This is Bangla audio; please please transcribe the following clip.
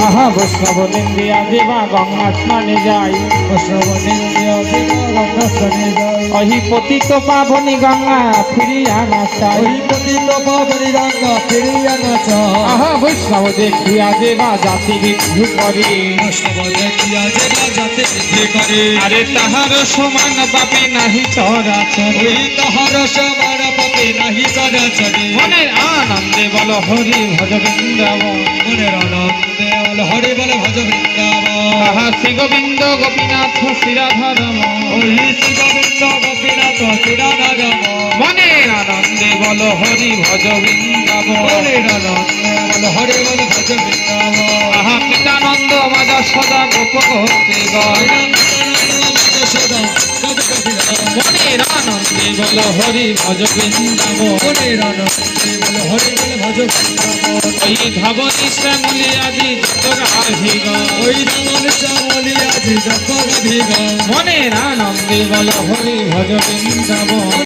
আহা বৈষ্ণব নিন্দিয়া দেবা গঙ্গা স্নানে যাই, বৈষ্ণব নিন্দিয়া দেবা গঙ্গা স্নানে যাই, অহি পতিত পাবনী গঙ্গা ফিরিয়া না চাই, ওই পতিত পাবনী গঙ্গা ফিরিয়া না চাই। আহা বৈষ্ণব দেখিয়া দেবা জাতি বৃদ্ধি করে, বৈষ্ণব দেখিয়া দেবা জাতি বৃদ্ধি করে, আরে তাহার সমান পাপে নাহি চরাচরে, ওই তাহার সমান পাপে নাহি চরাচরে। মনের আনন্দে বল হরি ভজ বৃন্দাবন, মনের আনন্দে বল হরি বল ভজ বৃন্দাবন। তাহা শ্রী গোবিন্দ গোপীনাথ শ্রীরাধারম, ওই শ্রী গোবিন্দ গোপীনাথ শ্রীরাধারম। মনের আনন্দে বল হরি ভজ বৃন্দাবন, মনের আনন্দে বল হরি বল ভজ বৃন্দাবন। আহা পিতানন্দ মাজা সদা গোপ গোপে গয়, মনের আনন্দে বল হরি ভজ বৃন্দাবন, মনের আনন্দে বল হরি বল ভজ বৃন্দাবন। ওই ধাবনী শ্যামলি আদি রাধিগ, ওই রামন শ্যামলি আজি যত রাধিগা। মনের আনন্দে বল হরি ভজ বৃন্দাবন।